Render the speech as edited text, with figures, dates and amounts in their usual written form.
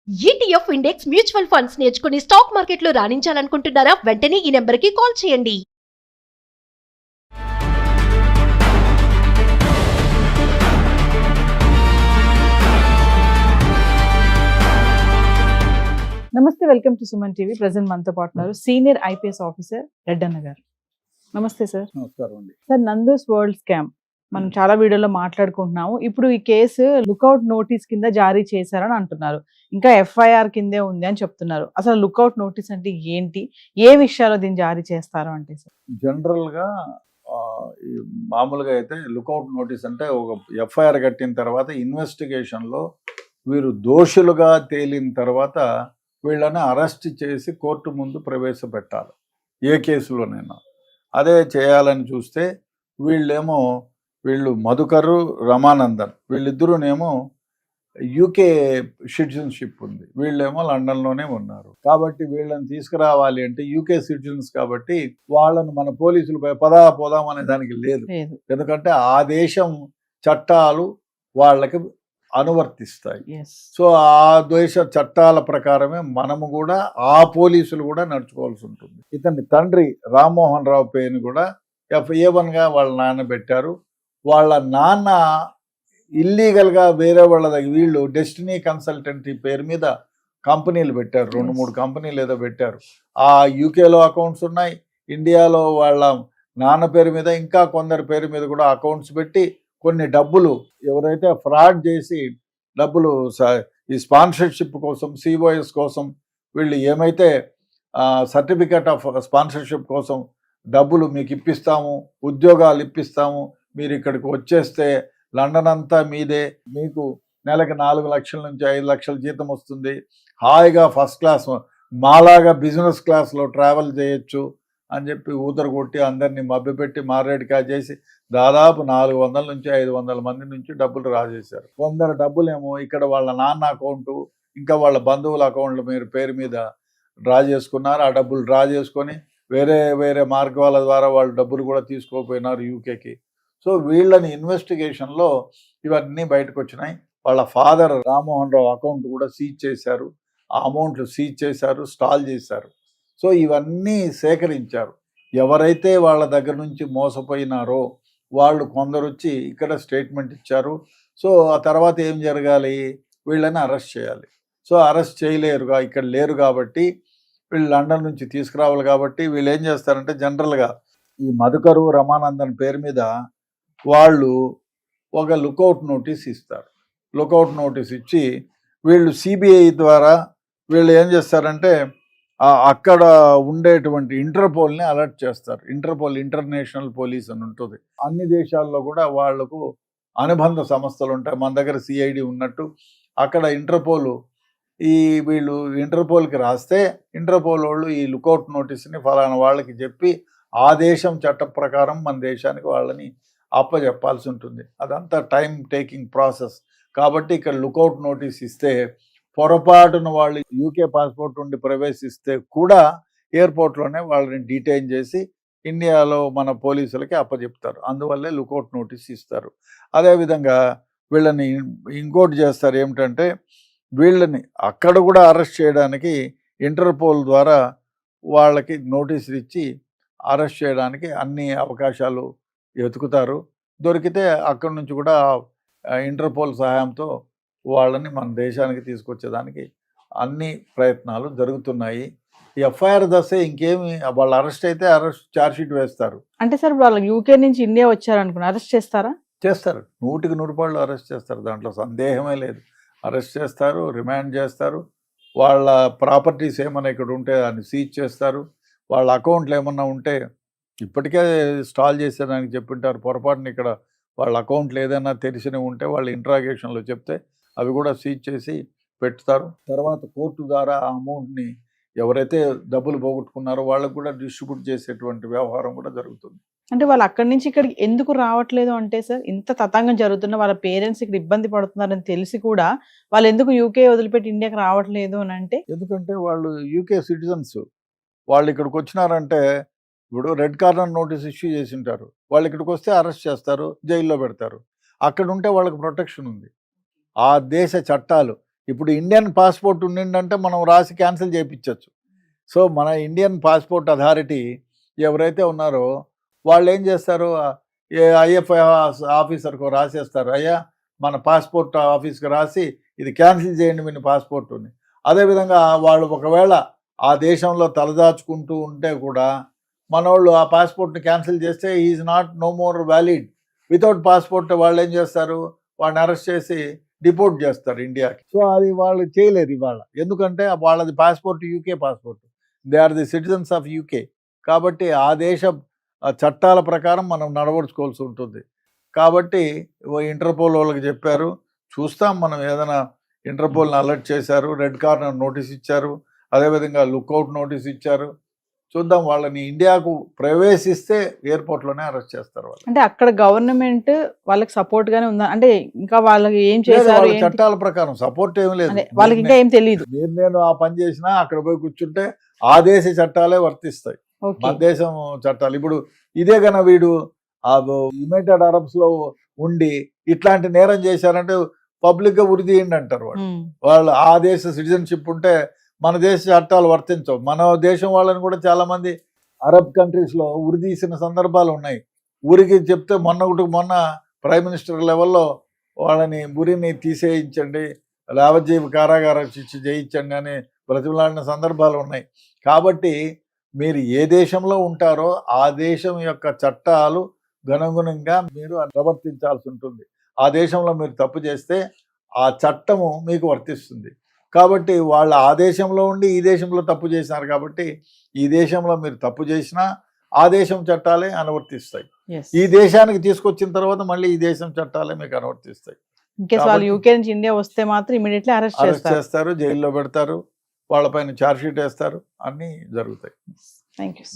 ETF index mutual funds నేర్చుకుని stock మార్కెట్లో రాణించాలనుకుంటున్నారా? వెంటనే ఈ నెంబర్కి కాల్ చేయండి. నమస్తే, welcome to Suman TV. Present మనతో పాటు ఉన్నారు సీనియర్ ఐపీఎస్ ఆఫీసర్ రెడ్డన్న గారు. నమస్తే సార్. నమస్కారం అండి. సార్, నందూస్ వరల్డ్ స్కామ్ మనం చాలా వీడియోలో మాట్లాడుకుంటున్నాము. ఇప్పుడు ఈ కేసు లుకౌట్ నోటీస్ కింద జారీ చేశారని అంటున్నారు. ఇంకా ఎఫ్ఐఆర్ కిందే ఉంది అని చెప్తున్నారు. అసలు లుకౌట్ నోటీస్ అంటే ఏంటి, ఏ విషయాల్లో దీన్ని జారీ చేస్తారు అంటే సార్? జనరల్ గా మామూలుగా అయితే లుకౌట్ నోటీస్ అంటే ఒక ఎఫ్ఐఆర్ కట్టిన తర్వాత ఇన్వెస్టిగేషన్ లో వీరు దోషులుగా తేలిన తర్వాత వీళ్ళని అరెస్ట్ చేసి కోర్టు ముందు ప్రవేశపెట్టాలి, ఏ కేసులోనైనా. అదే చేయాలని చూస్తే వీళ్ళు మధుకరు, రమానందన్ వీళ్ళిద్దరూనేమో యూకే సిటిజన్షిప్ ఉంది, వీళ్ళేమో లండన్లోనే ఉన్నారు. కాబట్టి వీళ్ళని తీసుకురావాలి అంటే యూకే సిటిజన్స్ కాబట్టి వాళ్ళని మన పోలీసులు పోదాం అనే దానికి లేదు. ఎందుకంటే ఆ దేశం చట్టాలు వాళ్ళకి అనువర్తిస్తాయి. సో ఆ దేశ చట్టాల ప్రకారమే మనము కూడా, ఆ పోలీసులు కూడా నడుచుకోవాల్సి ఉంటుంది. ఇతని తండ్రి రామ్మోహన్ రావు పేరుని కూడా FA1గా వాళ్ళ నాన్న పెట్టారు. వాళ్ళ నాన్న ఇల్లీగల్గా వేరే వాళ్ళ దగ్గర వీళ్ళు డెస్టినీ కన్సల్టెంటీ పేరు మీద కంపెనీలు పెట్టారు, 2-3 కంపెనీలు ఏదో పెట్టారు. ఆ యూకేలో అకౌంట్స్ ఉన్నాయి, ఇండియాలో వాళ్ళ నాన్న పేరు మీద ఇంకా కొందరి పేరు మీద కూడా అకౌంట్స్ పెట్టి కొన్ని డబ్బులు ఎవరైతే ఫ్రాడ్ చేసి డబ్బులు ఈ స్పాన్సర్షిప్ కోసం, COS కోసం వీళ్ళు ఏమైతే సర్టిఫికేట్ ఆఫ్ స్పాన్సర్షిప్ కోసం డబ్బులు మీకు ఇప్పిస్తాము, ఉద్యోగాలు ఇప్పిస్తాము, మీరు ఇక్కడికి వచ్చేస్తే లండన్ అంతా మీదే, మీకు నెలకి 4 లక్షల నుంచి 5 లక్షల జీతం వస్తుంది, హాయిగా ఫస్ట్ క్లాస్ మాలాగా బిజినెస్ క్లాస్లో ట్రావెల్ చేయొచ్చు అని చెప్పి ఊదర కొట్టి అందరినీ మభ్యపెట్టి మారేడుకాయ చేసి దాదాపు 400 నుంచి 500 మంది నుంచి డబ్బులు రాజేశారు. కొందరు డబ్బులేమో ఇక్కడ వాళ్ళ నాన్న అకౌంటు, ఇంకా వాళ్ళ బంధువుల అకౌంట్ల పేరు మీద డ్రా చేసుకున్నారు. ఆ డబ్బులు డ్రా చేసుకొని వేరే మార్గాల ద్వారా వాళ్ళు డబ్బులు కూడా తీసుకోపోయినారు యూకేకి. సో వీళ్ళని ఇన్వెస్టిగేషన్లో ఇవన్నీ బయటకు వచ్చినాయి. వాళ్ళ ఫాదర్ రామ్మోహన్ రావు అకౌంట్ కూడా సీజ్ చేశారు, ఆ అమౌంట్లు సీజ్ చేశారు, స్టాల్ చేశారు. సో ఇవన్నీ సేకరించారు. ఎవరైతే వాళ్ళ దగ్గర నుంచి మోసపోయినారో వాళ్ళు కొందరు వచ్చి ఇక్కడ స్టేట్మెంట్ ఇచ్చారు. సో ఆ తర్వాత ఏం జరగాలి, వీళ్ళని అరెస్ట్ చేయాలి. సో అరెస్ట్ చేయలేరుగా, ఇక్కడ లేరు కాబట్టి వీళ్ళు లండన్ నుంచి తీసుకురావాలి. కాబట్టి వీళ్ళు ఏం చేస్తారంటే జనరల్గా ఈ మధుకరు, రమానందన్ పేరు మీద వాళ్ళు ఒక లుకౌట్ నోటీస్ ఇస్తారు. లుకౌట్ నోటీస్ ఇచ్చి వీళ్ళు CBI ద్వారా వీళ్ళు ఏం చేస్తారంటే అక్కడ ఉండేటువంటి ఇంటర్పోల్ని అలర్ట్ చేస్తారు. ఇంటర్పోల్, ఇంటర్నేషనల్ పోలీస్ అని ఉంటుంది. అన్ని దేశాల్లో కూడా వాళ్లకు అనుబంధ సంస్థలు ఉంటాయి. మన దగ్గర CID ఉన్నట్టు అక్కడ ఇంటర్పోల్, వీళ్ళు ఇంటర్పోల్కి రాస్తే ఇంటర్పోల్ వాళ్ళు ఈ లుకౌట్ నోటీస్ని ఫలానా వాళ్ళకి చెప్పి ఆ దేశం చట్ట ప్రకారం మన దేశానికి వాళ్ళని అప్పచెప్పాల్సి ఉంటుంది. అదంతా టైం టేకింగ్ ప్రాసెస్. కాబట్టి ఇక్కడ లుకౌట్ నోటీస్ ఇస్తే పొరపాటున వాళ్ళు యూకే పాస్పోర్ట్ ఉండి ప్రవేశిస్తే కూడా ఎయిర్పోర్ట్లోనే వాళ్ళని డీటైన్ చేసి ఇండియాలో మన పోలీసులకి అప్పచెప్తారు. అందువల్లే లుకౌట్ నోటీస్ ఇస్తారు. అదేవిధంగా వీళ్ళని ఇంకోటి చేస్తారు, ఏమిటంటే వీళ్ళని అక్కడ కూడా అరెస్ట్ చేయడానికి ఇంటర్పోల్ ద్వారా వాళ్ళకి నోటీసులు ఇచ్చి అరెస్ట్ చేయడానికి అన్ని అవకాశాలు వెతుకుతారు. దొరికితే అక్కడి నుంచి కూడా ఇంటర్పోల్ సహాయంతో వాళ్ళని మన దేశానికి తీసుకొచ్చేదానికి అన్ని ప్రయత్నాలు జరుగుతున్నాయి. ఎఫ్ఐఆర్ దశ ఇంకేమి, వాళ్ళు అరెస్ట్ అయితే అరెస్ట్ ఛార్జ్షీట్ వేస్తారు. అంటే సార్ వాళ్ళు యూకే నుంచి ఇండియా వచ్చారనుకున్నా అరెస్ట్ చేస్తారా? చేస్తారు, 100% అరెస్ట్ చేస్తారు, దాంట్లో సందేహమే లేదు. అరెస్ట్ చేస్తారు, రిమాండ్ చేస్తారు. వాళ్ళ ప్రాపర్టీస్ ఏమైనా ఇక్కడ ఉంటే దాన్ని సీజ్ చేస్తారు. వాళ్ళ అకౌంట్లు ఏమన్నా ఉంటే ఇప్పటికే స్టాల్ చేసేదానికి చెప్పింటారు. పొరపాటున ఇక్కడ వాళ్ళ అకౌంట్లు ఏదైనా తెలిసినవి ఉంటే వాళ్ళు ఇంట్రాగేషన్లో చెప్తే అవి కూడా సీజ్ చేసి పెడతారు. తర్వాత కోర్టు ద్వారా ఆ అమౌంట్ని ఎవరైతే డబ్బులు పోగొట్టుకున్నారో వాళ్ళకు కూడా డిస్ట్రిబ్యూట్ చేసేటువంటి వ్యవహారం కూడా జరుగుతుంది. అంటే వాళ్ళు అక్కడి నుంచి ఇక్కడికి ఎందుకు రావట్లేదు అంటే సార్, ఇంత తతంగం జరుగుతున్న వాళ్ళ పేరెంట్స్ ఇక్కడ ఇబ్బంది పడుతున్నారని తెలిసి కూడా వాళ్ళు ఎందుకు యూకే వదిలిపెట్టి ఇండియాకి రావట్లేదు అని అంటే, ఎందుకంటే వాళ్ళు యూకే సిటిజన్స్, వాళ్ళు ఇక్కడికి వచ్చినారంటే ఇప్పుడు రెడ్ కార్నర్ నోటీస్ ఇష్యూ చేసి ఉంటారు. వాళ్ళు ఇక్కడికి వస్తే అరెస్ట్ చేస్తారు, జైల్లో పెడతారు. అక్కడ ఉంటే వాళ్ళకి ప్రొటెక్షన్ ఉంది. ఆ దేశ చట్టాలు ఇప్పుడు ఇండియన్ పాస్పోర్ట్ ఉండిందంటే మనం రాసి క్యాన్సిల్ చేయించవచ్చు. సో మన ఇండియన్ పాస్పోర్ట్ అథారిటీ ఎవరైతే ఉన్నారో వాళ్ళు ఏం చేస్తారు, ఐఎఫ్ఐ ఆఫీసర్కు రాసేస్తారు, అయ్యా మన పాస్పోర్ట్ ఆఫీస్కి రాసి ఇది క్యాన్సిల్ చేయండి మీ పాస్పోర్టుని. అదేవిధంగా వాళ్ళు ఒకవేళ ఆ దేశంలో తలదాచుకుంటూ ఉంటే కూడా మనోళ్ళు ఆ పాస్పోర్ట్ని క్యాన్సిల్ చేస్తే is not no more valid. Without passport వాళ్ళు ఏం చేస్తారు, వాడిని అరెస్ట్ చేసి డిపోర్ట్ చేస్తారు ఇండియాకి. సో అది వాళ్ళు చేయలేరు ఇవాళ, ఎందుకంటే వాళ్ళది passport UK passport, they are the citizens of UK. కాబట్టి ఆ దేశ చట్టాల ప్రకారం మనం నడవడుచుకోవాల్సి ఉంటుంది. కాబట్టి ఇంటర్పోల్ వాళ్ళకి చెప్పారు, చూస్తాం మనం ఏదైనా. ఇంటర్పోల్ని అలర్ట్ చేశారు, రెడ్ కార్నర్ నోటీస్ ఇచ్చారు, అదేవిధంగా లుక్అవుట్ నోటీస్ ఇచ్చారు. చూద్దాం, వాళ్ళని ఇండియాకు ప్రవేశిస్తే ఎయిర్పోర్ట్లోనే అరెస్ట్ చేస్తారు వాళ్ళు. అంటే అక్కడ గవర్నమెంట్ వాళ్ళకి సపోర్ట్ గానే ఉందా, అంటే ఇంకా వాళ్ళకి ఏం లేదు, చేశారు వాళ్ళ ఏంటి? చట్టాల ప్రకారం సపోర్ట్ ఏమి లేదు. అంటే వాళ్ళకి ఇంకా ఏం తెలియదు. నేను ఆ పని చేసినా అక్కడ పోయి కూర్చుంటే ఆ దేశ చట్టాలే వర్తిస్తాయి, ఓకే. మన దేశం చట్టాలు. ఇప్పుడు ఇదే కన్నా వీడు ఆ యునైటెడ్ అరబ్స్ లో ఉండి ఇట్లాంటి నేరం చేశారంటే పబ్లిక్ గా ఉరి తీయండి అంటారు వాళ్ళు. వాళ్ళు ఆ దేశ సిటిజన్షిప్ ఉంటే మన దేశ చట్టాలు వర్తించవు. మన దేశం వాళ్ళని కూడా చాలా మంది అరబ్ కంట్రీస్ లో ఉరి తీసిన సందర్భాలు ఉన్నాయి. ఊరికి చెప్తే మొన్న ప్రైమ్ మినిస్టర్ లెవెల్లో వాళ్ళని ఉరిని తీసేయించండి, యావజ్జీవ కారాగార శిక్ష చేయించండి అని బ్రతిమలాడిన సందర్భాలు ఉన్నాయి. కాబట్టి మీరు ఏ దేశంలో ఉంటారో ఆ దేశం యొక్క చట్టాలు గణగుణంగా మీరు ప్రవర్తించాల్సి ఉంటుంది. ఆ దేశంలో మీరు తప్పు చేస్తే ఆ చట్టము మీకు వర్తిస్తుంది. కాబట్టి వాళ్ళు ఆ దేశంలో ఉండి ఈ దేశంలో తప్పు చేసినారు కాబట్టి ఈ దేశంలో మీరు తప్పు చేసినా ఆ దేశం చట్టాలే అనువర్తిస్తాయి. Yes. ఈ దేశానికి తీసుకొచ్చిన తర్వాత మళ్ళీ ఈ దేశం చట్టాలే మీకు అనువర్తిస్తాయి. ఇంకేస్ వాళ్ళు యూకే నుంచి ఇండియా వస్తే మాత్రం ఇమీడియట్లీ అరెస్ట్ అరెస్ట్ చేస్తారు. చేస్తారు, జైల్లో పెడతారు, వాళ్ళపైన ఛార్జ్ షీట్ వేస్తారు, అన్నీ జరుగుతాయి. Thank you.